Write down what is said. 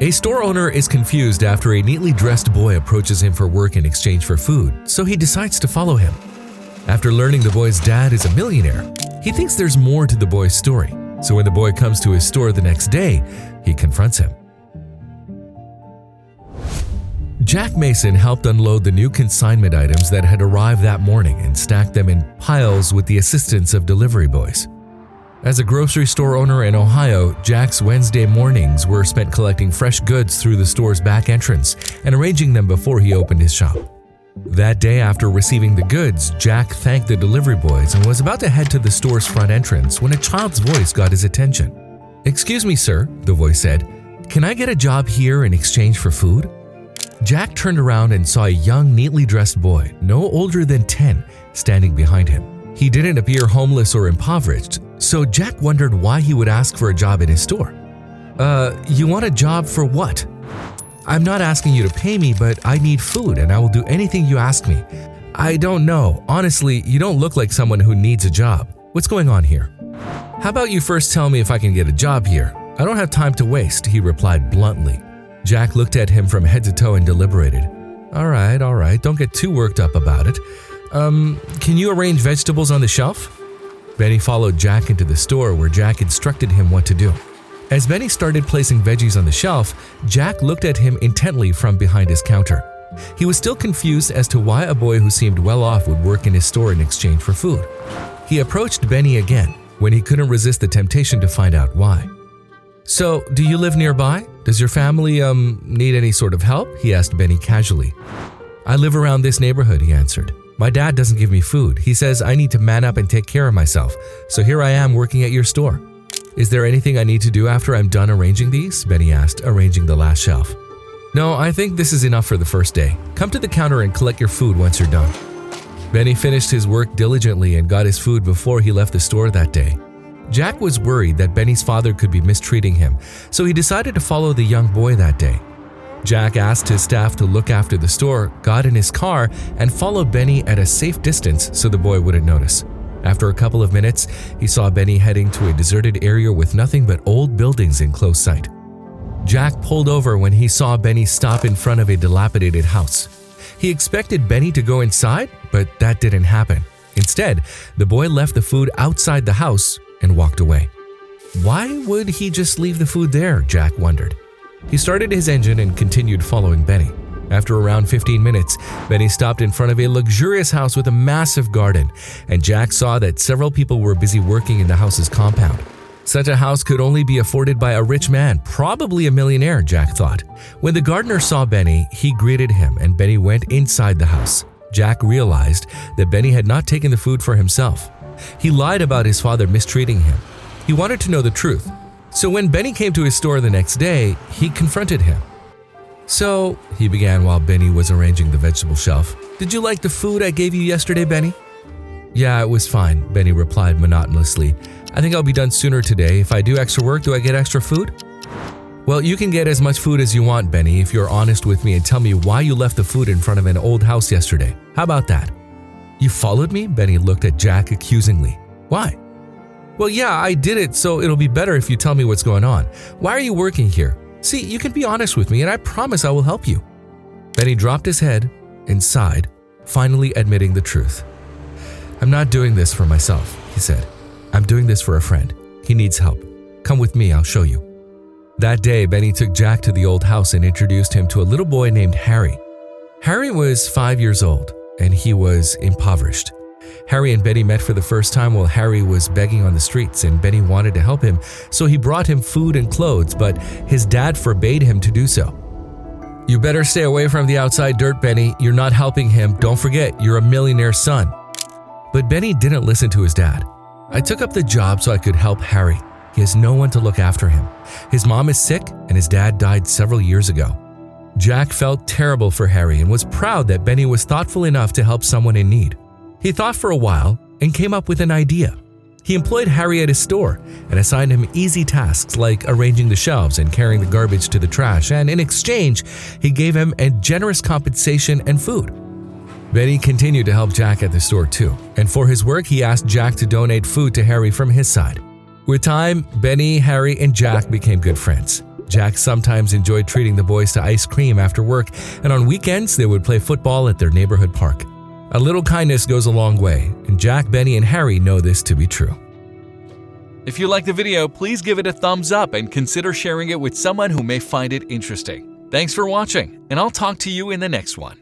A store owner is confused after a neatly dressed boy approaches him for work in exchange for food, so he decides to follow him. After learning the boy's dad is a millionaire, he thinks there's more to the boy's story, so when the boy comes to his store the next day, he confronts him. Jack Mason helped unload the new consignment items that had arrived that morning and stacked them in piles with the assistance of delivery boys. As a grocery store owner in Ohio, Jack's Wednesday mornings were spent collecting fresh goods through the store's back entrance and arranging them before he opened his shop. That day, after receiving the goods, Jack thanked the delivery boys and was about to head to the store's front entrance when a child's voice got his attention. "Excuse me, sir," the voice said. "Can I get a job here in exchange for food?" Jack turned around and saw a young, neatly dressed boy, no older than 10, standing behind him. He didn't appear homeless or impoverished, so Jack wondered why he would ask for a job in his store. You want a job for what?" "I'm not asking you to pay me, but I need food and I will do anything you ask me." "I don't know. Honestly, you don't look like someone who needs a job. What's going on here?" "How about you first tell me if I can get a job here? I don't have time to waste," he replied bluntly. Jack looked at him from head to toe and deliberated. All right, don't get too worked up about it. Can you arrange vegetables on the shelf?" Benny followed Jack into the store where Jack instructed him what to do. As Benny started placing veggies on the shelf, Jack looked at him intently from behind his counter. He was still confused as to why a boy who seemed well off would work in his store in exchange for food. He approached Benny again when he couldn't resist the temptation to find out why. "So, do you live nearby? Does your family, need any sort of help?" he asked Benny casually. "I live around this neighborhood," he answered. "My dad doesn't give me food. He says I need to man up and take care of myself, so here I am working at your store." "Is there anything I need to do after I'm done arranging these?" Benny asked, arranging the last shelf. "No, I think this is enough for the first day. Come to the counter and collect your food once you're done." Benny finished his work diligently and got his food before he left the store that day. Jack was worried that Benny's father could be mistreating him, so he decided to follow the young boy that day. Jack asked his staff to look after the store, got in his car, and followed Benny at a safe distance so the boy wouldn't notice. After a couple of minutes, he saw Benny heading to a deserted area with nothing but old buildings in close sight. Jack pulled over when he saw Benny stop in front of a dilapidated house. He expected Benny to go inside, but that didn't happen. Instead, the boy left the food outside the house and walked away. Why would he just leave the food there, Jack wondered. He started his engine and continued following Benny. After around 15 minutes, Benny stopped in front of a luxurious house with a massive garden, and Jack saw that several people were busy working in the house's compound. Such a house could only be afforded by a rich man, probably a millionaire, Jack thought. When the gardener saw Benny, he greeted him and Benny went inside the house. Jack realized that Benny had not taken the food for himself. He lied about his father mistreating him. He wanted to know the truth. So when Benny came to his store the next day, he confronted him. "So," he began while Benny was arranging the vegetable shelf, "did you like the food I gave you yesterday, Benny?" "Yeah, it was fine," Benny replied monotonously. "I think I'll be done sooner today. If I do extra work, do I get extra food?" "Well, you can get as much food as you want, Benny, if you're honest with me and tell me why you left the food in front of an old house yesterday. How about that?" "You followed me?" Benny looked at Jack accusingly. "Why?" "Well, yeah, I did it, so it'll be better if you tell me what's going on. Why are you working here? See, you can be honest with me and I promise I will help you." Benny dropped his head and sighed, finally admitting the truth. "I'm not doing this for myself," he said. "I'm doing this for a friend. He needs help. Come with me, I'll show you." That day, Benny took Jack to the old house and introduced him to a little boy named Harry. Harry was 5 years old and he was impoverished. Harry and Benny met for the first time while Harry was begging on the streets and Benny wanted to help him, so he brought him food and clothes, but his dad forbade him to do so. "You better stay away from the outside dirt, Benny. You're not helping him. Don't forget, you're a millionaire's son." But Benny didn't listen to his dad. "I took up the job so I could help Harry. He has no one to look after him. His mom is sick and his dad died several years ago." Jack felt terrible for Harry and was proud that Benny was thoughtful enough to help someone in need. He thought for a while and came up with an idea. He employed Harry at his store and assigned him easy tasks like arranging the shelves and carrying the garbage to the trash, and in exchange, he gave him a generous compensation and food. Benny continued to help Jack at the store too, and for his work he asked Jack to donate food to Harry from his side. With time, Benny, Harry, and Jack became good friends. Jack sometimes enjoyed treating the boys to ice cream after work, and on weekends they would play football at their neighborhood park. A little kindness goes a long way, and Jack, Benny, and Harry know this to be true. If you like the video, please give it a thumbs up and consider sharing it with someone who may find it interesting. Thanks for watching, and I'll talk to you in the next one.